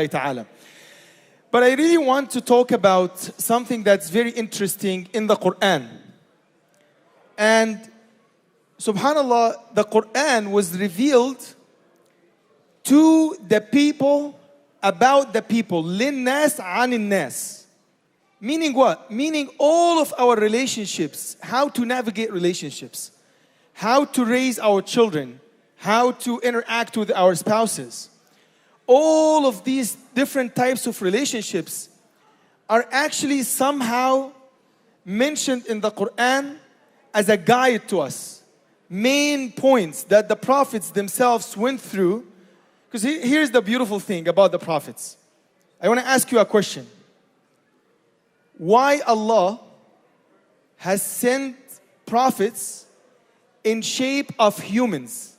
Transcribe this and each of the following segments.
ta'ala. But I really want to talk about something that's very interesting in the Quran. And subhanallah, the Quran was revealed to the people, about the people. لِلنَّاسِ عَنِ النَّاسِ. Meaning what? Meaning all of our relationships, how to navigate relationships, how to raise our children, how to interact with our spouses. All of these different types of relationships are actually somehow mentioned in the Quran as a guide to us. Main points that the prophets themselves went through. Because here's the beautiful thing about the prophets. I want to ask you a question. Why Allah has sent prophets in shape of humans,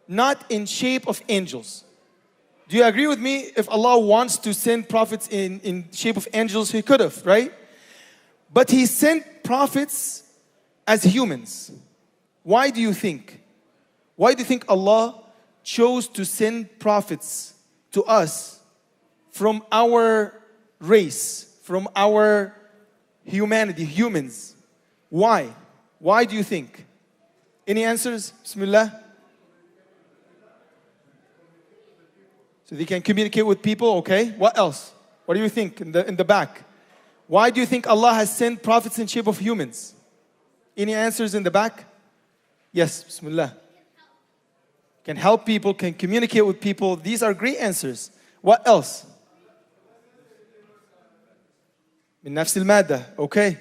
not in shape of angels? Do you agree with me? If Allah wants to send prophets in shape of angels, He could have, right? But He sent prophets as humans. Why do you think? Why do you think Allah chose to send prophets to us from our race, from our humanity, humans? Why? Why do you think? Any answers? Bismillah. So they can communicate with people, okay? What else? What do you think in the back? Why do you think Allah has sent prophets in shape of humans? Any answers in the back? Yes, Bismillah. Can help people, can communicate with people. These are great answers. What else? Min nafs al-madda, okay.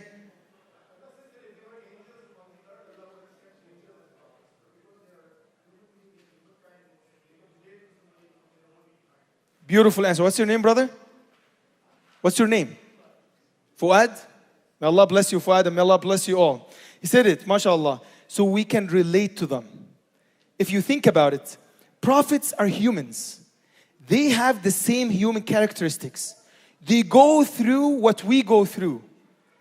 Beautiful answer. What's your name, brother? What's your name? Fuad? May Allah bless you, Fuad, and may Allah bless you all. He said it, mashallah, so we can relate to them. If you think about it, prophets are humans. They have the same human characteristics. They go through what we go through.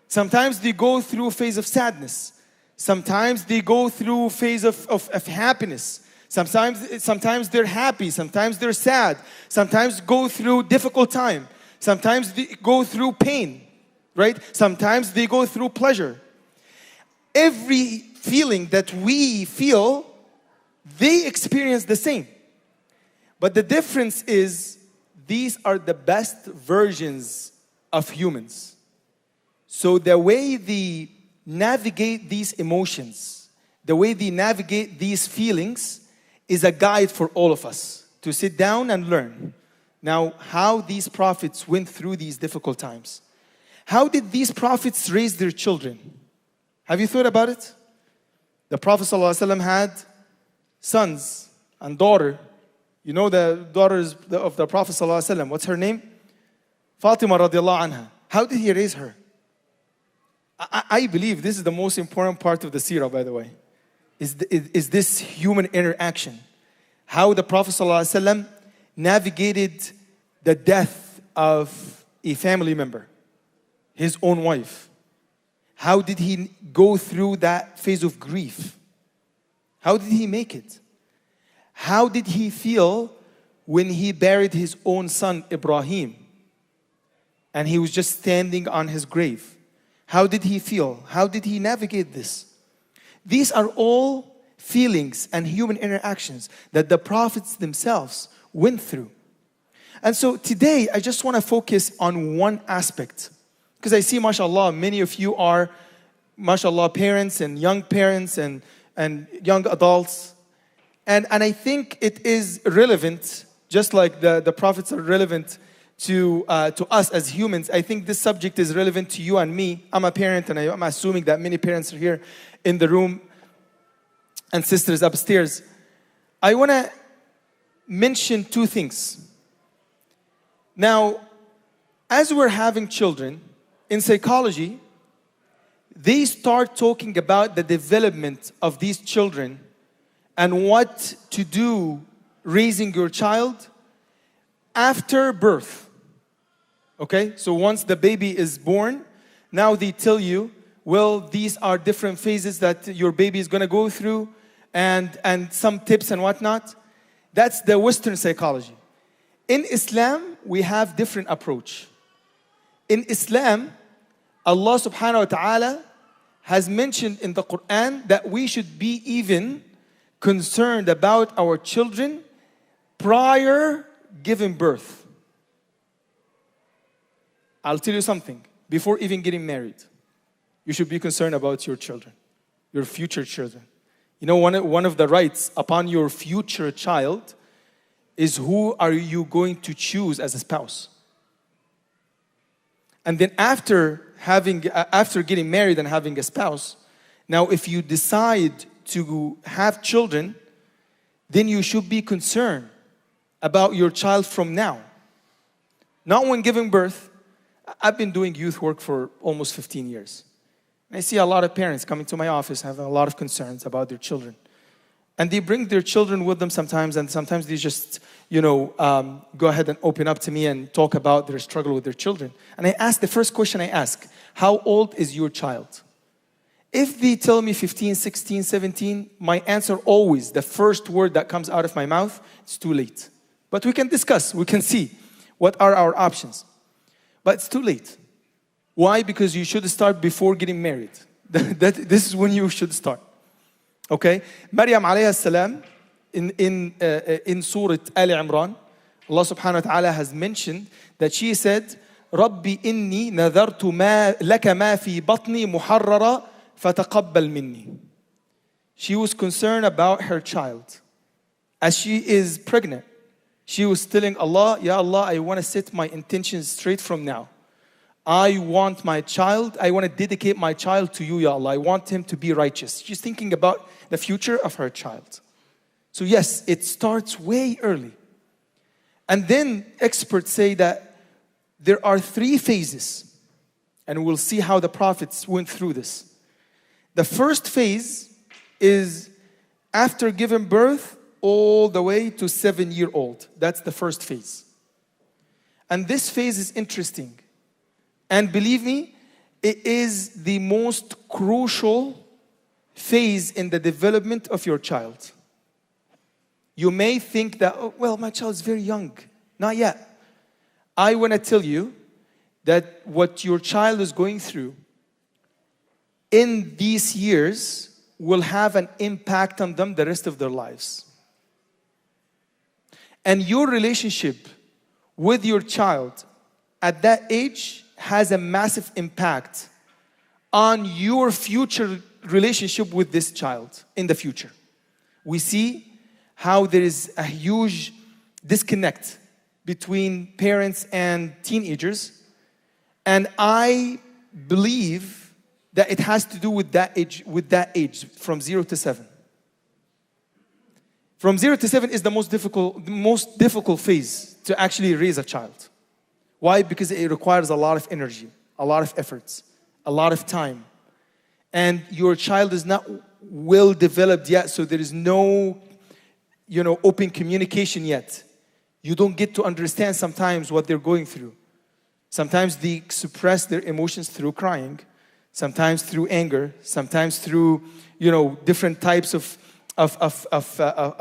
Sometimes they go through a phase of sadness. Sometimes they go through a phase of happiness. Sometimes they're happy, sometimes they're sad, sometimes go through difficult time, sometimes they go through pain, right? Sometimes they go through pleasure. Every feeling that we feel, they experience the same. But the difference is, these are the best versions of humans. So the way they navigate these emotions, the way they navigate these feelings, is a guide for all of us to sit down and learn. Now, how these prophets went through these difficult times. How did these prophets raise their children? Have you thought about it? The Prophet ﷺ had sons and daughter. You know the daughters of the Prophet ﷺ. What's her name? Fatima radiallahu anha. How did he raise her? I believe this is the most important part of the seerah, by the way. Is this human interaction. How the Prophet ﷺ navigated the death of a family member, his own wife. How did he go through that phase of grief? How did he make it? How did he feel when he buried his own son Ibrahim and he was just standing on his grave? How did he feel? How did he navigate this? These are all feelings and human interactions that the prophets themselves went through. And so today, I just want to focus on one aspect. Because I see, mashallah, many of you are, mashallah, parents and young young adults. And I think it is relevant, just like the prophets are relevant to us as humans. I think this subject is relevant to you and me. I'm a parent, and I'm assuming that many parents are here in the room and sisters upstairs. I want to mention two things. Now, as we're having children, in psychology, they start talking about the development of these children and what to do raising your child after birth. Okay, so once the baby is born, now they tell you, well, these are different phases that your baby is going to go through, and some tips and whatnot. That's the Western psychology. In Islam, we have different approach. In Islam, Allah subhanahu wa ta'ala has mentioned in the Quran that we should be even concerned about our children prior giving birth. I'll tell you something. Before even getting married, you should be concerned about your children, your future children. You know, one of the rights upon your future child is who are you going to choose as a spouse. And then after getting married and having a spouse, now if you decide to have children, then you should be concerned about your child from now. Not when giving birth. I've been doing youth work for almost 15 years. And I see a lot of parents coming to my office having a lot of concerns about their children. And they bring their children with them sometimes, and sometimes they just, go ahead and open up to me and talk about their struggle with their children. And I ask, the first question I ask, how old is your child? If they tell me 15, 16, 17, my answer always, the first word that comes out of my mouth, it's too late. But we can discuss, we can see what are our options. But it's too late. Why? Because you should start before getting married. This is when you should start. Okay? Maryam alayhi salam, in Surah Al Imran, Allah subhanahu wa ta'ala has mentioned that she said, Rabbi inni nadartu laka ma fi batni muharrara fataqabbal minni. She was concerned about her child. As she is pregnant, she was telling Allah, Ya Allah, I want to set my intentions straight from now. I want my child, I want to dedicate my child to you, Ya Allah. I want him to be righteous. She's thinking about the future of her child. So yes, it starts way early. And then experts say that there are 3 phases. And we'll see how the prophets went through this. The first phase is after giving birth all the way to 7-year-old. That's the first phase. And this phase is interesting. And believe me, it is the most crucial phase in the development of your child. You may think that, oh, well, my child is very young. Not yet. I want to tell you that what your child is going through in these years will have an impact on them the rest of their lives. And your relationship with your child at that age has a massive impact on your future relationship with this child in the future. We see how there is a huge disconnect between parents and teenagers. And I believe that it has to do with that age from 0 to 7. From 0 to 7 is the most difficult phase to actually raise a child. Why? Because it requires a lot of energy, a lot of efforts, a lot of time. And your child is not well developed yet, so there is no, open communication yet. You don't get to understand sometimes what they're going through. Sometimes they suppress their emotions through crying, sometimes through anger, sometimes through, different types of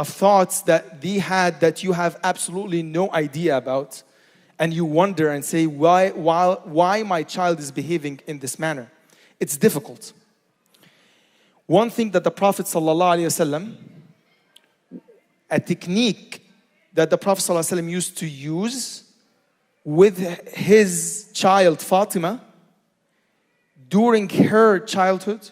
thoughts that they had that you have absolutely no idea about. And you wonder and say, why my child is behaving in this manner? It's difficult. One thing that the Prophet ﷺ, a technique that the Prophet ﷺ used to use with his child Fatima during her childhood,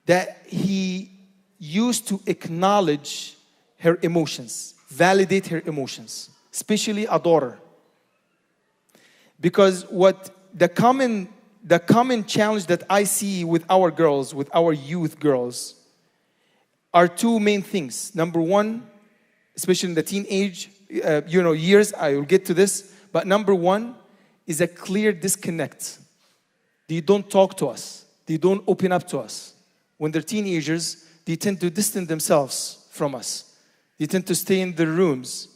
that he used to acknowledge her emotions, validate her emotions, especially a daughter. Because what the common challenge that I see with our girls, with our youth girls, are 2 main things. Number one, especially in the teenage years, I will get to this, but number one is a clear disconnect. They don't talk to us. They don't open up to us. When they're teenagers, they tend to distance themselves from us. They tend to stay in their rooms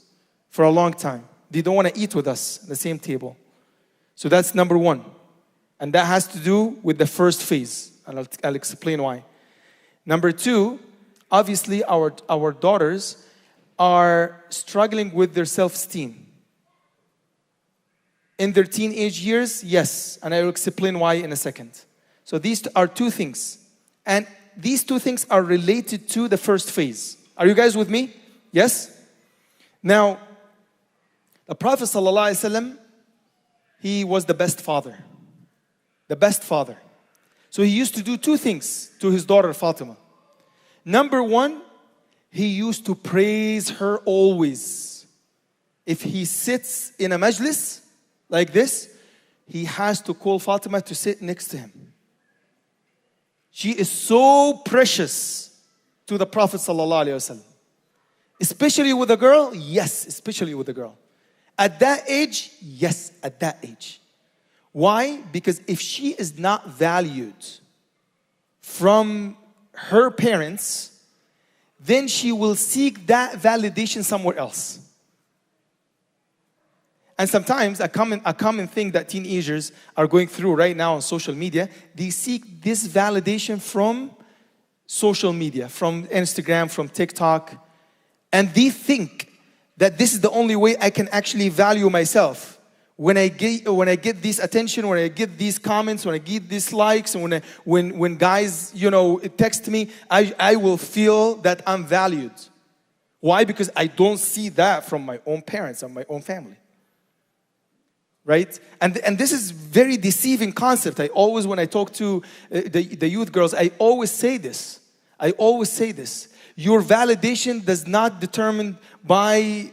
for a long time. They don't want to eat with us at the same table. So that's number one. And that has to do with the first phase. And I'll explain why. Number 2, obviously our daughters are struggling with their self-esteem. in their teenage years? Yes, and I will explain why in a second. So these are two things. And these two things are related to the first phase. Are you guys with me? Yes? Now, the Prophet ﷺ, he was the best father. The best father. So he used to do two things to his daughter Fatima. Number one, he used to praise her always. If he sits in a majlis like this, he has to call Fatima to sit next to him. She is so precious to the Prophet ﷺ. Especially with a girl? Yes, especially with a girl. At that age? Yes, at that age. Why? Because if she is not valued from her parents, then she will seek that validation somewhere else. And sometimes a common thing that teenagers are going through right now on social media, they seek this validation from social media, from Instagram, from TikTok, and they think that this is the only way I can actually value myself. When I get this attention, when I get these comments, when I get these likes, and when guys, text me, I will feel that I'm valued. Why? Because I don't see that from my own parents and my own family. Right? And this is very deceiving concept. I always, when I talk to the youth girls, I always say this. Your validation does not determine by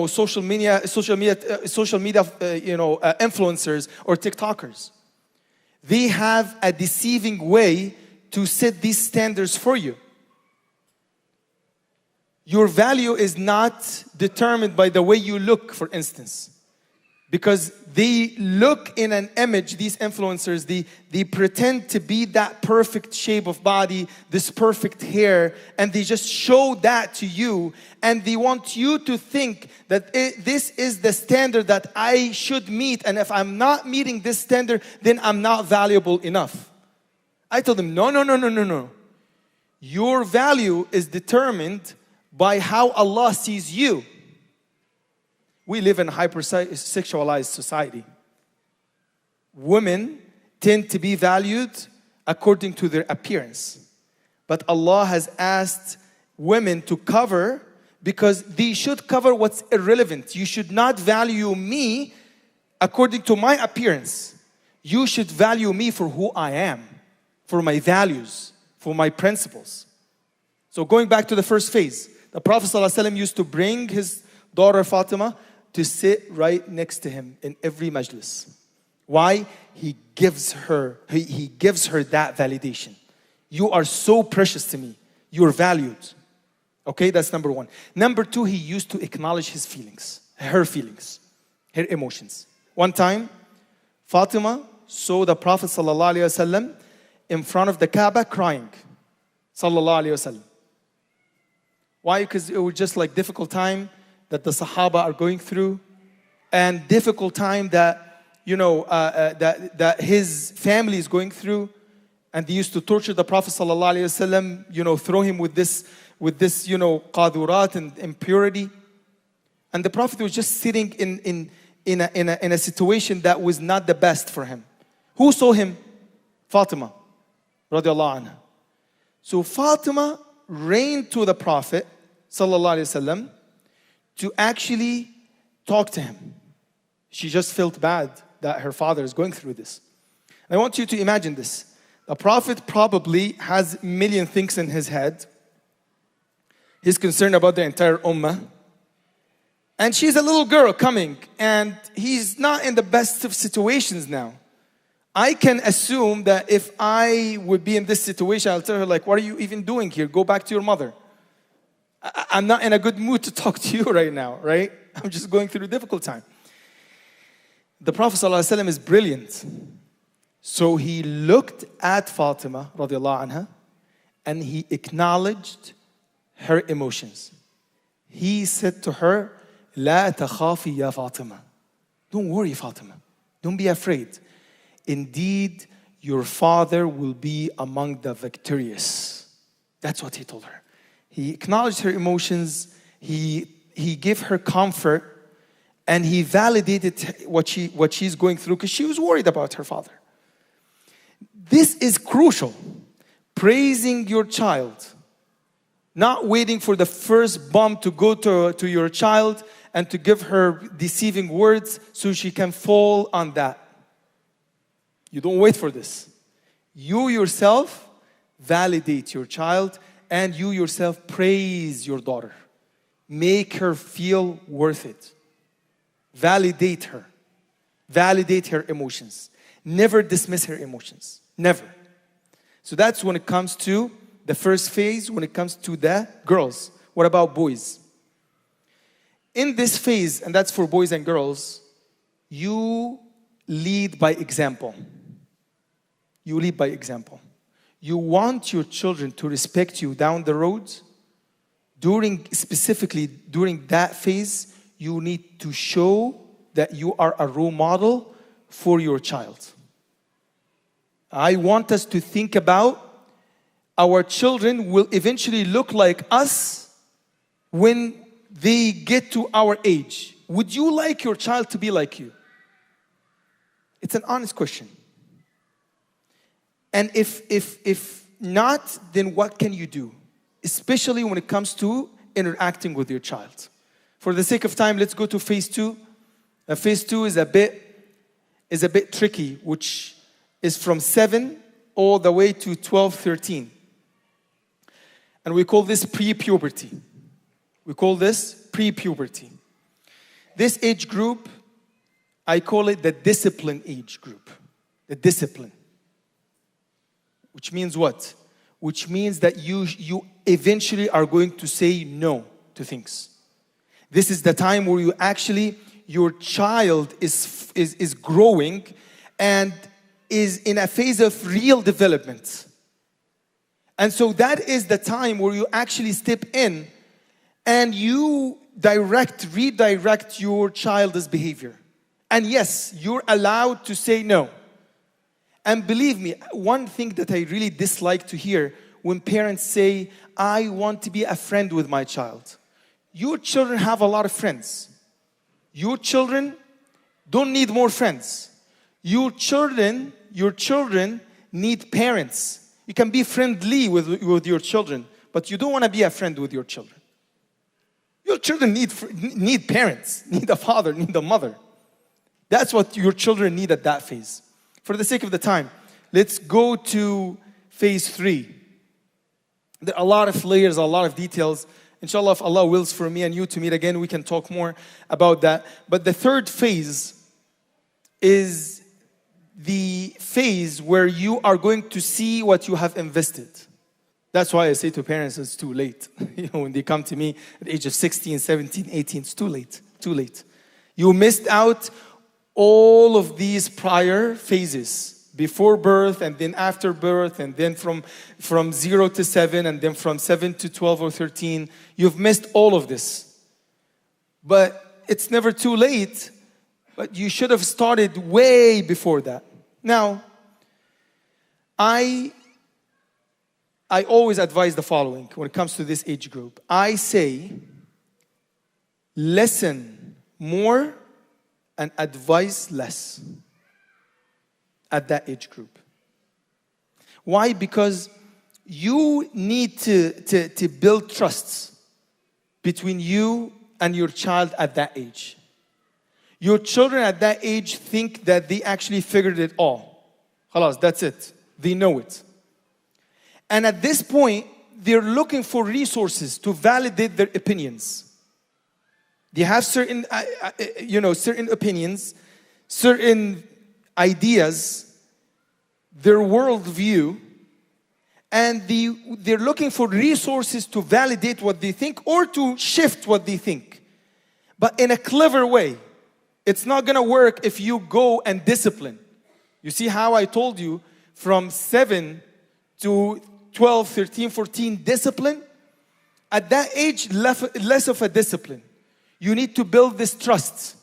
social media, influencers or TikTokers. They have a deceiving way to set these standards for you. Your value is not determined by the way you look, for instance. Because they look in an image, these influencers, they pretend to be that perfect shape of body, this perfect hair, and they just show that to you, and they want you to think that this is the standard that I should meet, and if I'm not meeting this standard, then I'm not valuable enough. I told them, no. Your value is determined by how Allah sees you. We live in a hypersexualized society. Women tend to be valued according to their appearance. But Allah has asked women to cover because they should cover what's irrelevant. You should not value me according to my appearance. You should value me for who I am, for my values, for my principles. So going back to the first phase, the Prophet ﷺ used to bring his daughter Fatima to sit right next to him in every majlis. Why? He gives her that validation. You are so precious to me. You're valued. Okay, that's number one. Number two, he used to acknowledge his feelings, her emotions. One time, Fatima saw the Prophet ﷺ in front of the Kaaba crying. Sallallahu Alaihi Wasallam. Why? Because it was just like difficult time that the Sahaba are going through, and difficult time that that his family is going through, and they used to torture the Prophet sallallahu alaihi wasallam, throw him with this qadurat and impurity, and the Prophet was just sitting in a situation that was not the best for him. Who saw him? Fatima, radiallahu anha. So Fatima ran to the Prophet sallallahu alaihi wasallam to actually talk to him. She just felt bad that her father is going through this. I want you to imagine this. The Prophet probably has a million things in his head. He's concerned about the entire ummah. And she's a little girl coming, and he's not in the best of situations now. I can assume that if I would be in this situation, I'll tell her, like, what are you even doing here? Go back to your mother. I'm not in a good mood to talk to you right now, right? I'm just going through a difficult time. The Prophet ﷺ is brilliant. So he looked at Fatima radiallahu anha, and he acknowledged her emotions. He said to her, لا تخافي يا فاطمة. Don't worry, Fatima. Don't be afraid. Indeed, your father will be among the victorious. That's what he told her. He acknowledged her emotions. He gave her comfort. And he validated what she's going through because she was worried about her father. This is crucial. Praising your child. Not waiting for the first bomb to go to your child and to give her deceiving words so she can fall on that. You don't wait for this. You yourself validate your child and you yourself praise your daughter. Make her feel worth it. Validate her. Validate her emotions. Never dismiss her emotions. Never. So that's when it comes to the first phase, when it comes to the girls. What about boys? In this phase, and that's for boys and girls, you lead by example. You lead by example. You want your children to respect you down the road. Specifically during that phase, you need to show that you are a role model for your child. I want us to think about our children will eventually look like us when they get to our age. Would you like your child to be like you? It's an honest question. And if not, then what can you do? Especially when it comes to interacting with your child. For the sake of time, let's go to phase 2. Phase 2 is a bit tricky, which is from 7 all the way to 12, 13. And we call this pre-puberty. We call this pre-puberty. This age group, I call it the discipline age group. The discipline. Which means what? Which means that you eventually are going to say no to things. This is the time where your child is growing and is in a phase of real development. And so that is the time where you actually step in and you redirect your child's behavior. And yes, you're allowed to say no. And believe me, one thing that I really dislike to hear when parents say, I want to be a friend with my child. Your children have a lot of friends. Your children don't need more friends. Your children need parents. You can be friendly with your children, but you don't want to be a friend with your children. Your children need parents, need a father, need a mother. That's what your children need at that phase. For the sake of the time, let's go to phase 3. There are a lot of layers, a lot of details. Inshallah, if Allah wills for me and you to meet again, we can talk more about that. But the third phase is the phase where you are going to see what you have invested. That's why I say to parents, it's too late. When they come to me at the age of 16, 17, 18, it's too late. Too late. You missed out all of these prior phases. Before birth and then after birth and then from 0 to 7 and then from 7 to 12 or 13. You've missed all of this. But it's never too late. But you should have started way before that. Now, I always advise the following when it comes to this age group. I say, listen more and advise less at that age group. Why? Because you need to build trusts between you and your child at that age. Your children at that age think that they actually figured it all. Khalas, that's it. They know it. And at this point, they're looking for resources to validate their opinions. They have certain opinions, certain ideas, their worldview, and they're looking for resources to validate what they think or to shift what they think. But in a clever way. It's not going to work if you go and discipline. You see how I told you from 7 to 12, 13, 14, discipline? At that age, less of a discipline. You need to build this trust.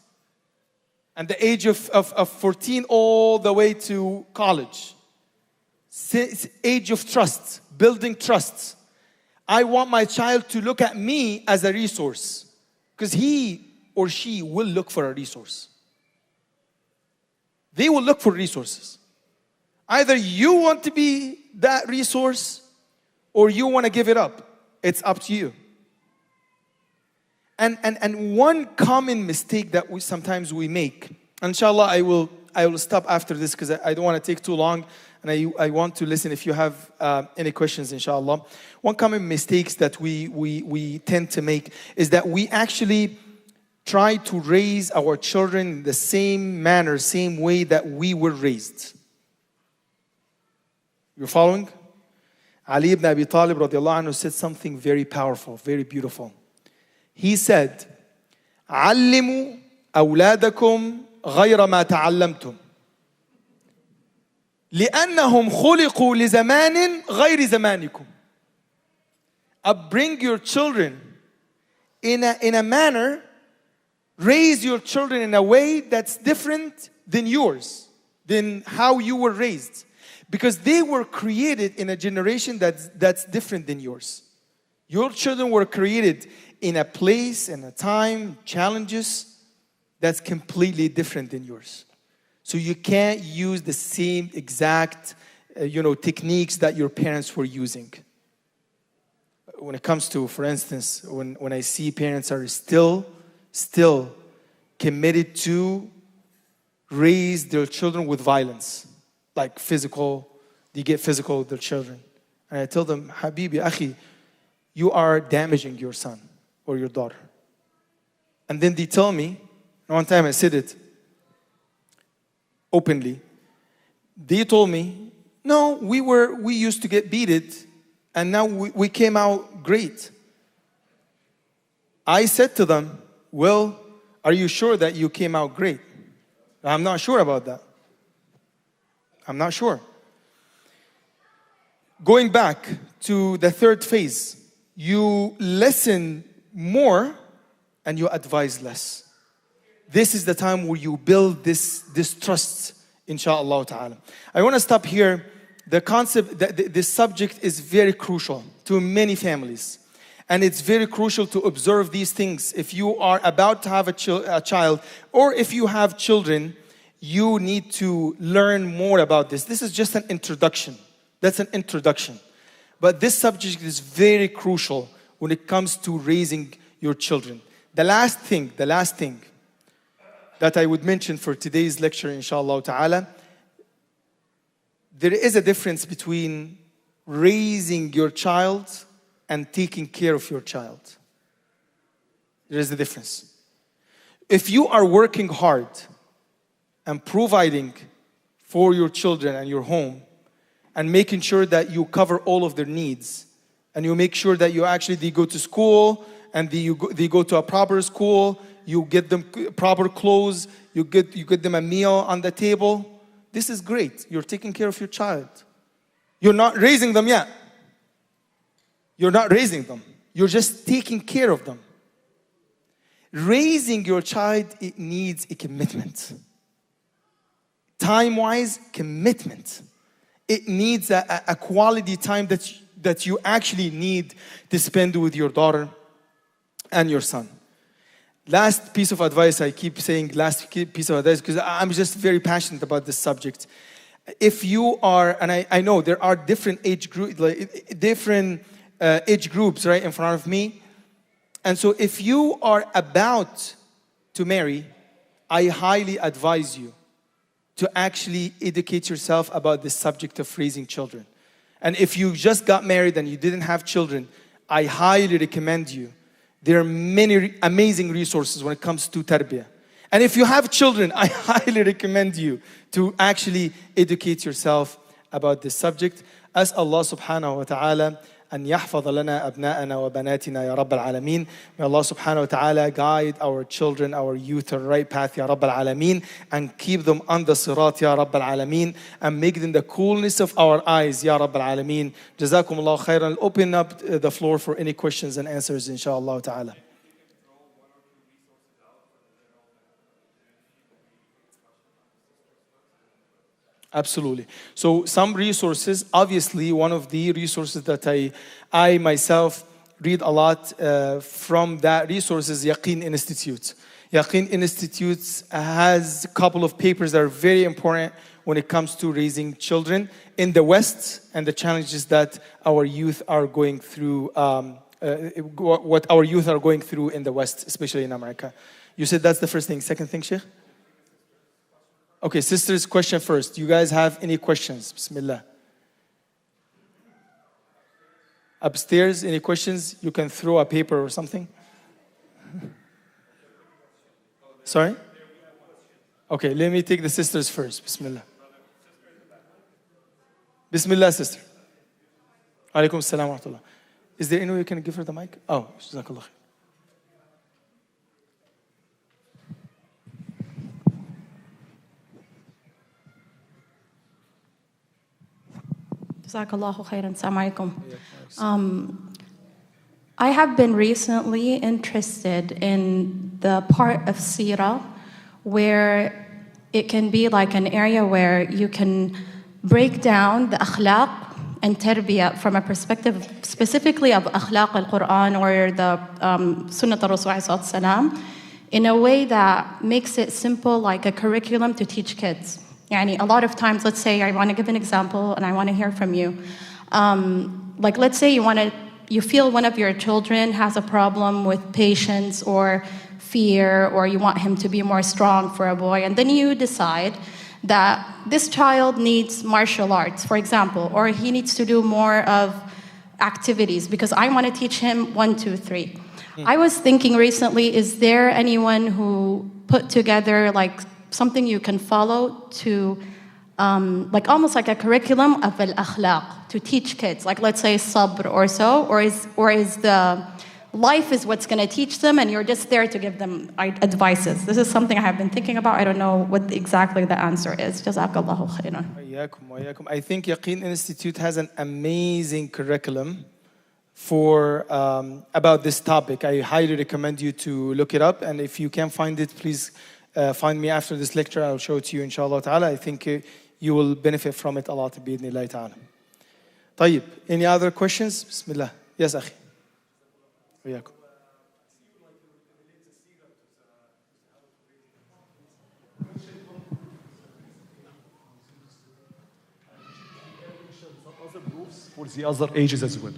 And the age of 14 all the way to college. Age of trust, building trust. I want my child to look at me as a resource. Because he or she will look for a resource. They will look for resources. Either you want to be that resource or you want to give it up. It's up to you. And one common mistake that sometimes we make, inshallah, I will stop after this because I don't want to take too long, and I want to listen if you have any questions, inshallah. One common mistakes that we tend to make is that we actually try to raise our children in the same manner, same way that we were raised. You're following? Ali ibn Abi Talib radiallahu anhu said something very powerful, very beautiful. He said, علموا أولادكم غير ما تعلمتم لأنهم خلقوا لزمان غير زمانكم. Bring your children in a manner, raise your children in a way that's different than yours, than how you were raised. Because they were created in a generation that's different than yours. Your children were created in a place, in a time, challenges that's completely different than yours. So you can't use the same exact, techniques that your parents were using. When it comes to, for instance, when I see parents are still committed to raise their children with violence, like physical, they get physical with their children. And I tell them, Habibi, Akhi, you are damaging your son or your daughter. And then they tell me, one time I said it openly. They told me, no, we used to get beaten and now we came out great. I said to them, well, are you sure that you came out great? I'm not sure about that. I'm not sure. Going back to the third phase, you listen more and you advise less. This is the time where you build this trust, inshallah ta'ala. I want to stop here. The concept, this subject is very crucial to many families. And it's very crucial to observe these things. If you are about to have a child, or if you have children, you need to learn more about this. This is just an introduction. That's an introduction. But this subject is very crucial when it comes to raising your children. The last thing that I would mention for today's lecture, inshallah ta'ala, there is a difference between raising your child and taking care of your child. There is a difference. If you are working hard and providing for your children and your home, and making sure that you cover all of their needs, and you make sure that they go to school, and they go to a proper school, you get them proper clothes, you get them a meal on the table. This is great. You're taking care of your child. You're not raising them yet. You're not raising them. You're just taking care of them. Raising your child, it needs a commitment. Time-wise, commitment. It needs a quality time that you actually need to spend with your daughter and your son. Last piece of advice, I keep saying last piece of advice because I'm just very passionate about this subject. If you are, and I know there are different age groups, right, in front of me. And so if you are about to marry, I highly advise you to actually educate yourself about the subject of raising children. And if you just got married and you didn't have children, I highly recommend you. There are many amazing resources when it comes to tarbiyah. And if you have children, I highly recommend you to actually educate yourself about this subject. As Allah subhanahu wa ta'ala أن يحفظ لنا أبناءنا وبناتنا يا رب العالمين. May Allah subhanahu wa ta'ala guide our children, our youth to the right path يا رب العالمين, and keep them on the sirat يا رب العالمين, and make them the coolness of our eyes يا رب العالمين. جزاكم الله خيرا. Open up the floor for any questions and answers inshallah ta'ala. Absolutely. So some resources, obviously one of the resources that I myself read a lot from that resource is Yaqeen Institute. Yaqeen Institute has a couple of papers that are very important when it comes to raising children in the West and the challenges that our youth are going through, what our youth are going through in the West, especially in America. You said that's the first thing. Second thing, Sheikh? Okay, sisters, question first. Do you guys have any questions? Bismillah. Upstairs, any questions? You can throw a paper or something. Sorry? Okay, let me take the sisters first. Bismillah. Bismillah, sister. Alaikum assalam wa rahmatullah. Is there any way you can give her the mic? Oh, jazakallah khair. Jazakallahu khairan. Assalamu alaikum. I have been recently interested in the part of Seerah where it can be like an area where you can break down the akhlaq and tarbiyah from a perspective specifically of akhlaq al-Quran or the Sunnah al-Rasul in a way that makes it simple, like a curriculum to teach kids. Yani a lot of times, let's say I want to give an example and I want to hear from you. Like let's say you feel one of your children has a problem with patience or fear, or you want him to be more strong for a boy, and then you decide that this child needs martial arts, for example, or he needs to do more of activities because I want to teach him 1, 2, 3. I was thinking recently, is there anyone who put together like something you can follow to like almost like a curriculum of al-akhlaq to teach kids, like let's say sabr or so, or is the life is what's going to teach them and you're just there to give them advices? This is something I have been thinking about. I don't know what exactly the answer is. Jazakallahu khairan. I think Yaqeen Institute has an amazing curriculum for about this topic. I highly recommend you to look it up, and if you can find it, please find me after this lecture. I'll show it to you, inshallah ta'ala. I think you will benefit from it a lot, bi'idhnillahi ta'ala. طيب, any other questions? Bismillah. Yes, akhi. وياكم. For the other ages as well.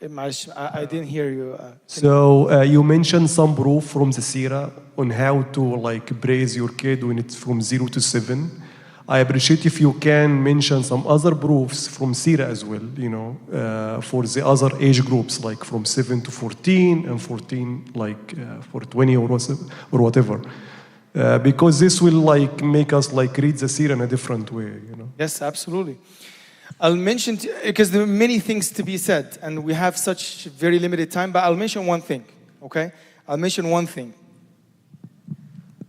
I didn't hear you. So you mentioned some proof from the Seerah on how to like praise your kid when it's from 0 to 7. I appreciate if you can mention some other proofs from Seerah as well, you know, for the other age groups, like from 7 to 14 and 14 like for 20 or whatever. Because this will like make us like read the Seerah in a different way, you know. Yes, absolutely. I'll mention, because there are many things to be said, and we have such very limited time, but I'll mention one thing, okay? I'll mention one thing.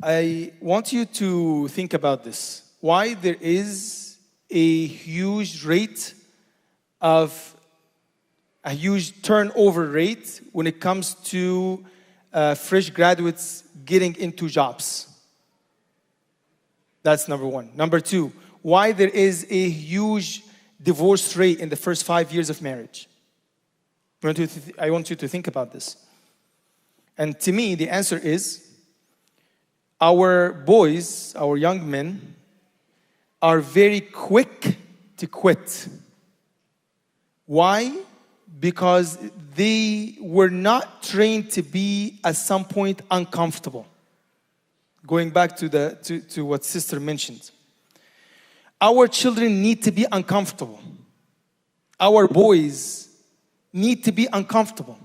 I want you to think about this. Why there is a huge turnover rate when it comes to fresh graduates getting into jobs. That's number one. Number two, why there is a huge divorce rate in the first 5 years of marriage. I want you to think about this. And to me, the answer is our boys, our young men, are very quick to quit. Why? Because they were not trained to be at some point uncomfortable. Going back to what sister mentioned. Our children need to be uncomfortable. Our boys need to be uncomfortable.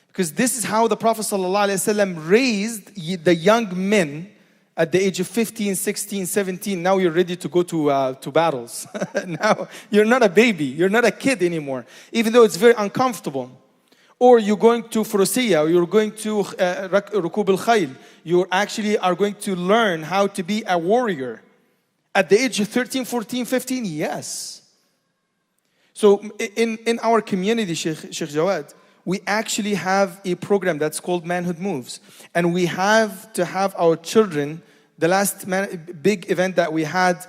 Because this is how the Prophet ﷺ raised the young men at the age of 15, 16, 17. Now you're ready to go to battles. Now you're not a baby. You're not a kid anymore. Even though it's very uncomfortable. Or you're going to Furusiyya, or you're going to Rukub al-Khayl. You actually are going to learn how to be a warrior. At the age of 13, 14, 15, yes. So in our community, Sheikh Jawad, we actually have a program that's called Manhood Moves. And we have to have our children, the last big event that we had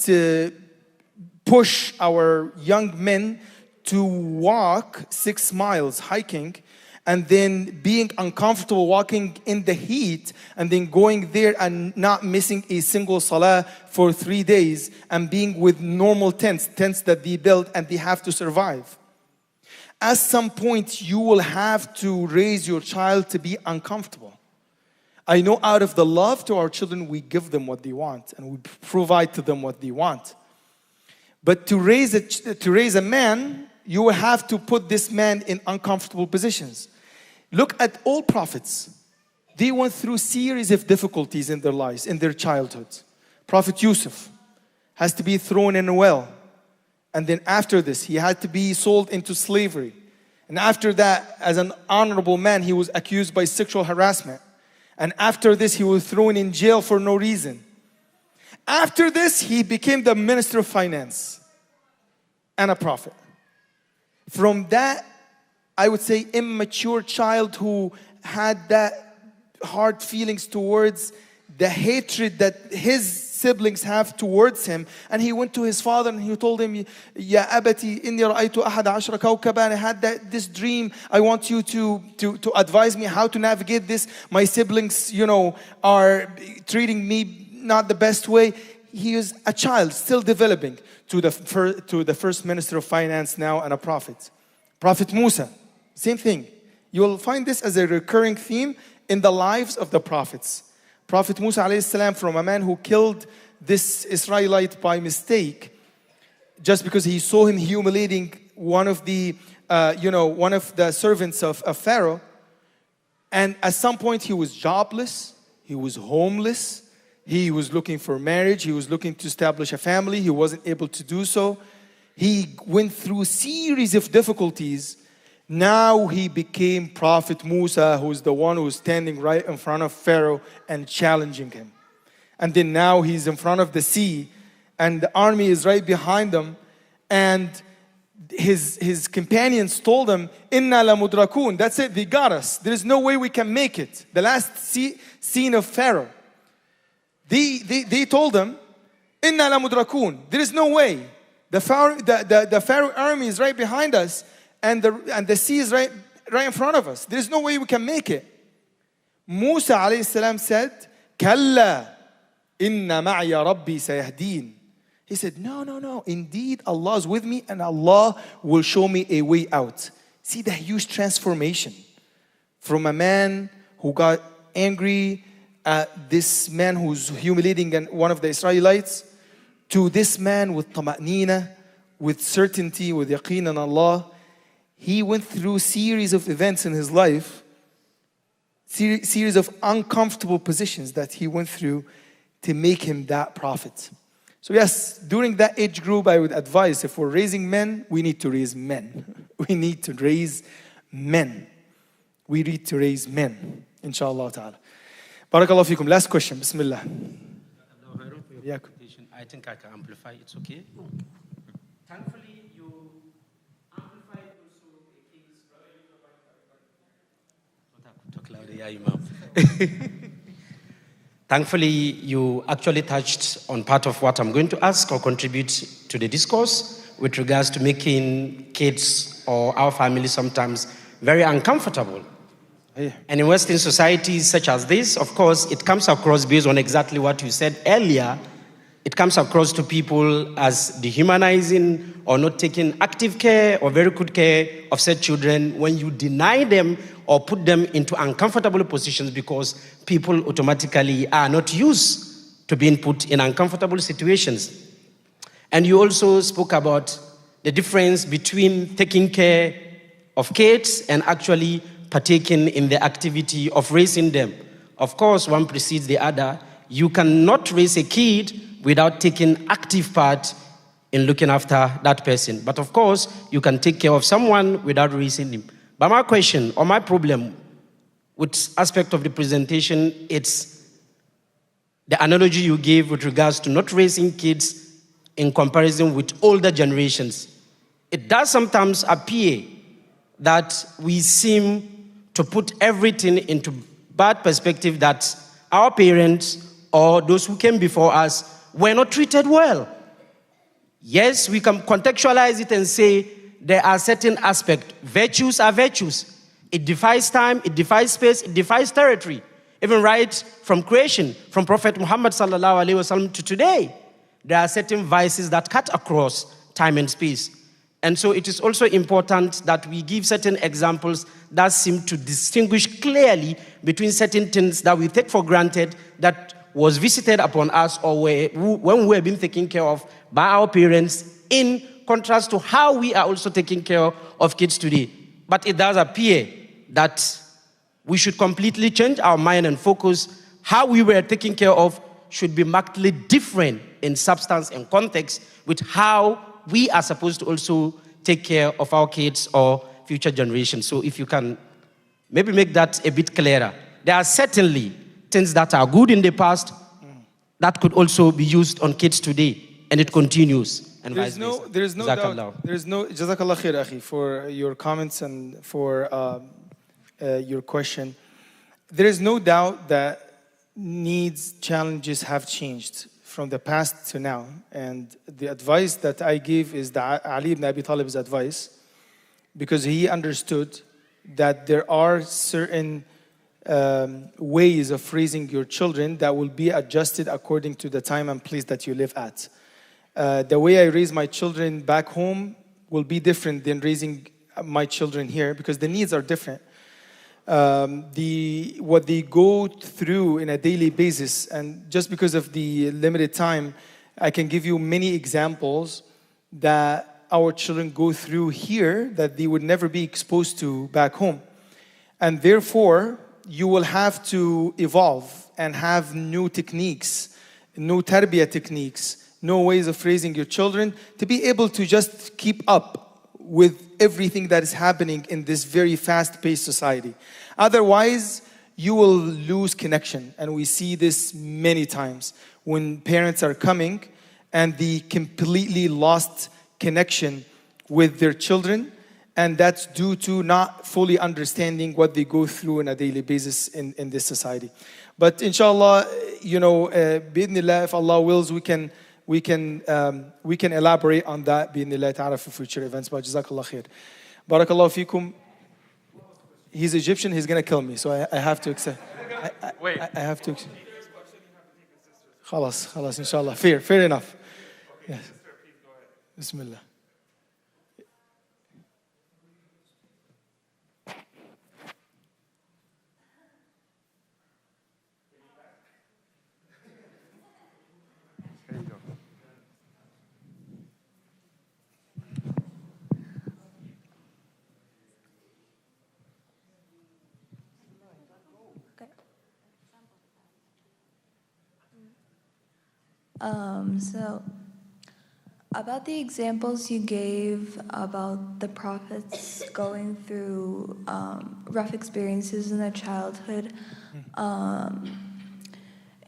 to push our young men to walk 6 miles hiking. and then being uncomfortable walking in the heat, and then going there and not missing a single salah for 3 days, and being with normal tents that they built and they have to survive. At some point, you will have to raise your child to be uncomfortable. I know out of the love to our children, we give them what they want and we provide to them what they want. But to raise a man, you will have to put this man in uncomfortable positions. Look at all prophets. They went through series of difficulties in their lives, in their childhood. Prophet Youcef has to be thrown in a well. And then after this, he had to be sold into slavery. And after that, as an honorable man, he was accused by sexual harassment. And after this, he was thrown in jail for no reason. After this, he became the minister of finance and a prophet. From that, I would say, immature child who had that hard feelings towards the hatred that his siblings have towards him, and he went to his father and he told him, Ya abati inni ra'aytu ahada ashra kawkaban. I had this dream. I want you to advise me how to navigate this. My siblings, are treating me not the best way. He is a child still developing to the first minister of finance now and a prophet. Prophet Musa, same thing. You will find this as a recurring theme in the lives of the prophets. Prophet Musa alayhi salam, from a man who killed this Israelite by mistake, just because he saw him humiliating one of the servants of Pharaoh. And at some point he was jobless, he was homeless, he was looking for marriage, he was looking to establish a family, he wasn't able to do so. He went through a series of difficulties. Now he became Prophet Musa, who's the one who's standing right in front of Pharaoh and challenging him. And then now he's in front of the sea, and the army is right behind him. And his companions told him, Inna la mudrakun. That's it, they got us. There is no way we can make it. The last scene of Pharaoh. They told him, Inna la mudrakun. There is no way. The Pharaoh army is right behind us. And the sea is right in front of us. There's no way we can make it. Musa alayhi salam said, Kalla inna ma'ya rabbi sayahdeen. He said, no. Indeed, Allah is with me and Allah will show me a way out. See the huge transformation. From a man who got angry at this man who's humiliating one of the Israelites, to this man with tama'nina, with certainty, with yaqeen in Allah. He went through a series of events in his life, series of uncomfortable positions that he went through to make him that prophet. So yes, during that age group, I would advise, if we're raising men, we need to raise men. We need to raise men. We need to raise men, inshallah ta'ala. Barakallahu fikum. Last question, bismillah. I think I can amplify, it's okay. Thankfully, you amplified also a case. Talk louder, yeah, Imam. Thankfully, you actually touched on part of what I'm going to ask or contribute to the discourse with regards to making kids or our family sometimes very uncomfortable. Yeah. And in Western societies such as this, of course, it comes across based on exactly what you said earlier. It comes across to people as dehumanizing or not taking active care or very good care of said children when you deny them or put them into uncomfortable positions because people automatically are not used to being put in uncomfortable situations. And you also spoke about the difference between taking care of kids and actually partaking in the activity of raising them. Of course, one precedes the other. You cannot raise a kid without taking active part in looking after that person. But of course, you can take care of someone without raising him. But my question or my problem with aspect of the presentation, it's the analogy you gave with regards to not raising kids in comparison with older generations. It does sometimes appear that we seem to put everything into bad perspective, that our parents or those who came before us were not treated well. Yes, we can contextualize it and say there are certain aspects. Virtues are virtues. It defies time, it defies space, it defies territory. Even right from creation, from Prophet Muhammad sallallahu alaihi wasallam to today, there are certain vices that cut across time and space. And so it is also important that we give certain examples that seem to distinguish clearly between certain things that we take for granted that was visited upon us or when we have been taken care of by our parents, in contrast to how we are also taking care of kids today. But it does appear that we should completely change our mind and focus. How we were taken care of should be markedly different in substance and context with how we are supposed to also take care of our kids or future generations. So if you can maybe make that a bit clearer. There are certainly things that are good in the past that could also be used on kids today, and it continues. And there's no doubt. There's no Jazakallah khair, akhi, for your comments and for your question. There is no doubt that needs, challenges have changed from the past to now. And the advice that I give is Ali ibn Abi Talib's advice, because he understood that there are certain ways of raising your children that will be adjusted according to the time and place that you live at. The way I raise my children back home will be different than raising my children here, because the needs are different. What they go through in a daily basis, and just because of the limited time, I can give you many examples that our children go through here that they would never be exposed to back home. And therefore, you will have to evolve and have new techniques, new tarbiyah techniques, new ways of raising your children to be able to just keep up with everything that is happening in this very fast-paced society. Otherwise, you will lose connection. And we see this many times when parents are coming and they completely lost connection with their children. And that's due to not fully understanding what they go through on a daily basis in this society. But inshallah, bi'idhnillah, if Allah wills, we can elaborate on that bi'idhnillah ta'ala for future events. But jazakallah khair. Barakallahu feekum. He's Egyptian, he's going to kill me. So I have to accept. I have to accept. Khalas, inshallah. Fair enough. Yes. Bismillah. So, about the examples you gave about the prophets going through rough experiences in their childhood,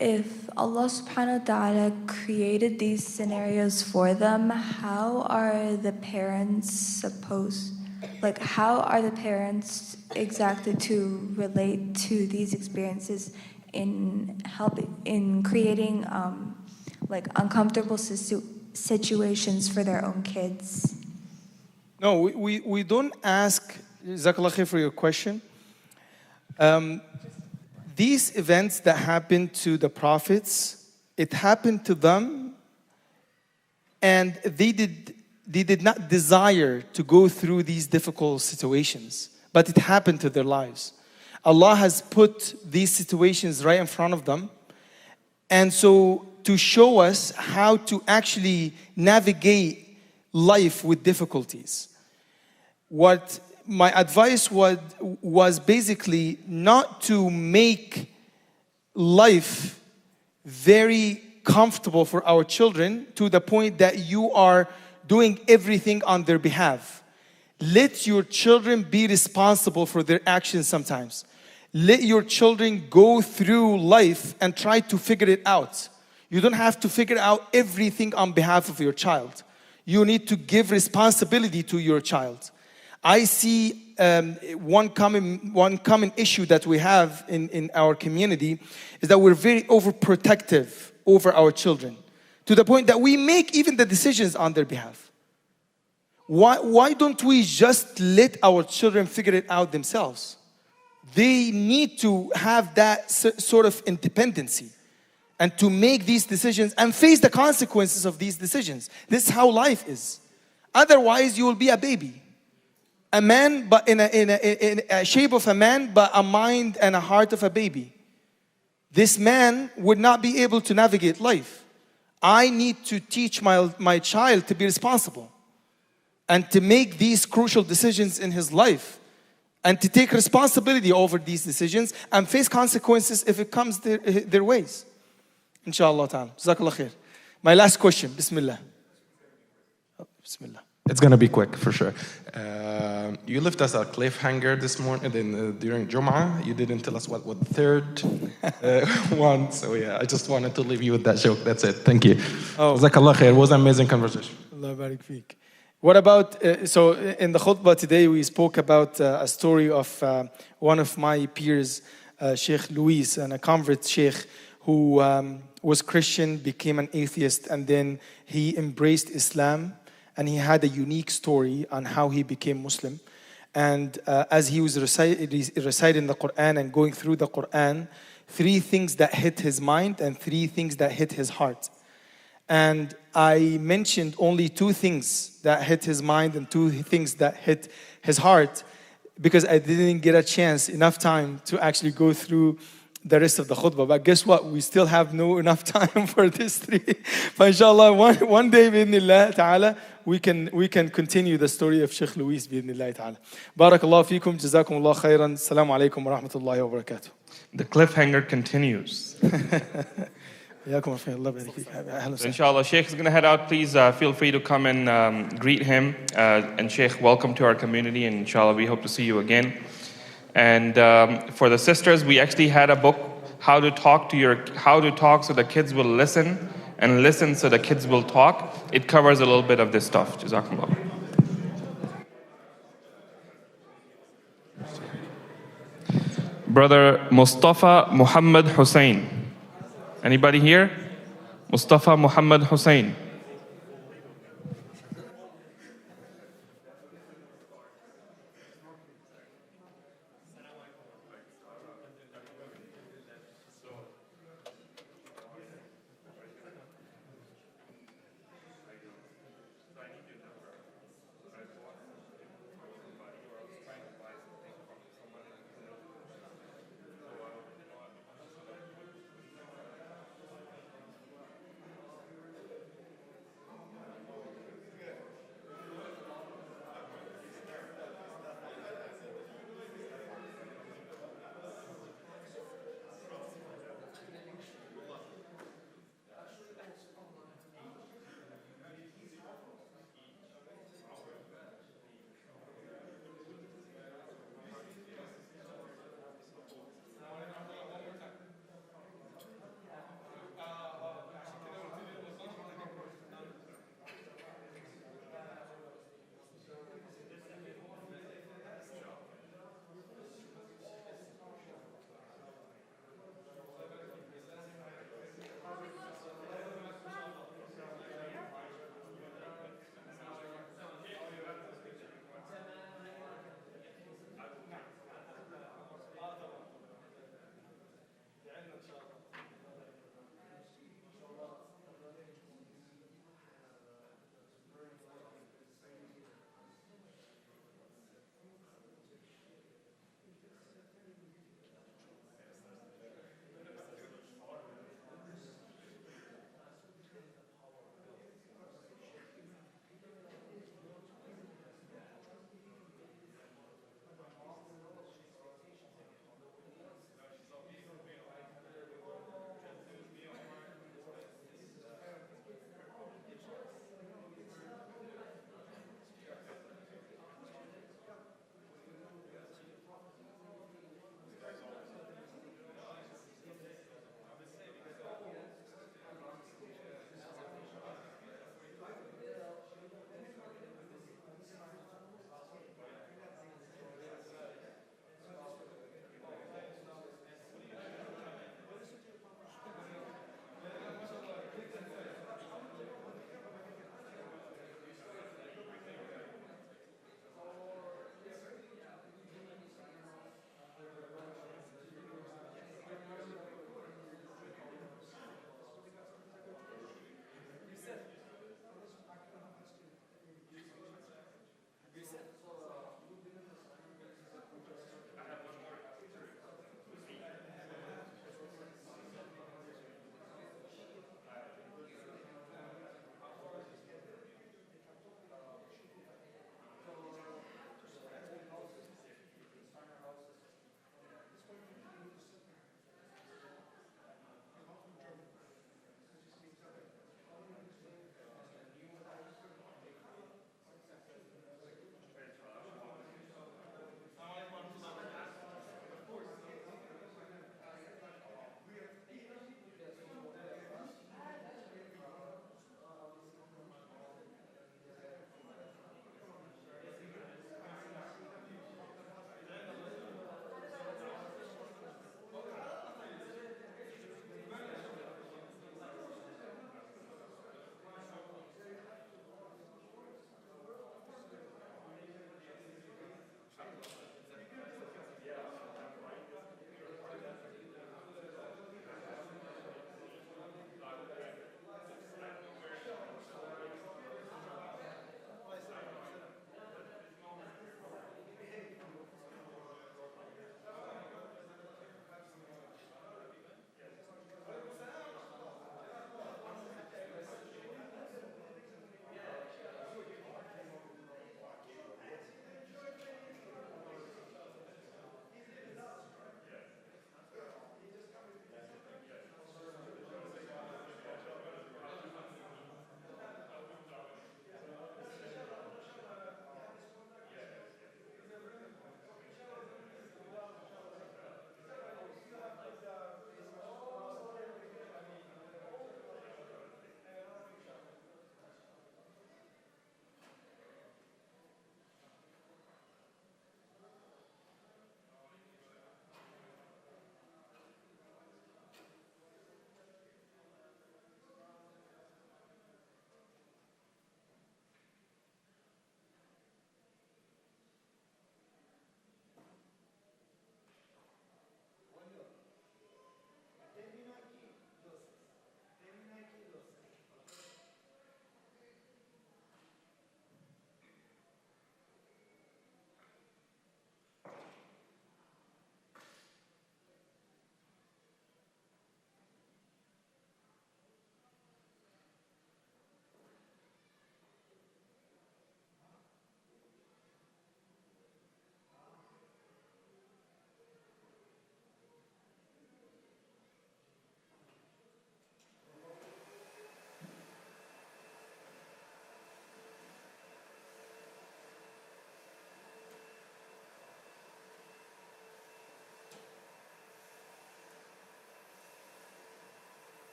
if Allah subhanahu wa ta'ala created these scenarios for them, how are the parents exactly to relate to these experiences in creating uncomfortable situations for their own kids? No, we don't ask. Jazakallah khair for your question. These events that happened to the prophets, it happened to them, and they did not desire to go through these difficult situations, but it happened to their lives. Allah has put these situations right in front of them, and so to show us how to actually navigate life with difficulties. What my advice was basically not to make life very comfortable for our children to the point that you are doing everything on their behalf. Let your children be responsible for their actions sometimes. Let your children go through life and try to figure it out. You don't have to figure out everything on behalf of your child. You need to give responsibility to your child. I see one common issue that we have in our community is that we're very overprotective over our children, to the point that we make even the decisions on their behalf. Why don't we just let our children figure it out themselves? They need to have that sort of independency and to make these decisions and face the consequences of these decisions. This is how life is. Otherwise, you will be a baby. A man, but in a shape of a man, but a mind and a heart of a baby. This man would not be able to navigate life. I need to teach my child to be responsible and to make these crucial decisions in his life and to take responsibility over these decisions and face consequences if it comes their ways. Inshallah ta'ala. Jazakallah khair. My last question. Bismillah. Bismillah. It's going to be quick for sure. You left us a cliffhanger this morning, during Jum'ah. You didn't tell us what the third one. So yeah, I just wanted to leave you with that joke. That's it. Thank you. Jazakallah khair. It was an amazing conversation. Allah barik feek. What about, so in the khutbah today we spoke about a story of one of my peers, Sheikh Youcef, and a convert Sheikh who was Christian, became an atheist, and then he embraced Islam. And he had a unique story on how he became Muslim. And as he was reciting the Quran and going through the Quran, 3 things that hit his mind and 3 things that hit his heart. And I mentioned only 2 things that hit his mind and 2 things that hit his heart because I didn't get a chance, enough time to actually go through the rest of the khutbah. But guess what? We still have enough time for this 3. But inshallah, one day, bi'idhnillah ta'ala, we can continue the story of Sheikh Youcef, bi'idhnillah ta'ala. Barakallahu feekum, jazakumullah khairan. Assalamu alaikum wa rahmatullahi wa barakatuh. The cliffhanger continues. So inshallah, Sheikh is going to head out. Please feel free to come and greet him. And Sheikh, welcome to our community. And inshallah, we hope to see you again. And for the sisters, we actually had a book, how to talk so the kids will listen, and listen so the kids will talk. It covers a little bit of this stuff. Jazakumullah. Brother Mustafa Muhammad Hussein. Anybody here? Mustafa Muhammad Hussein.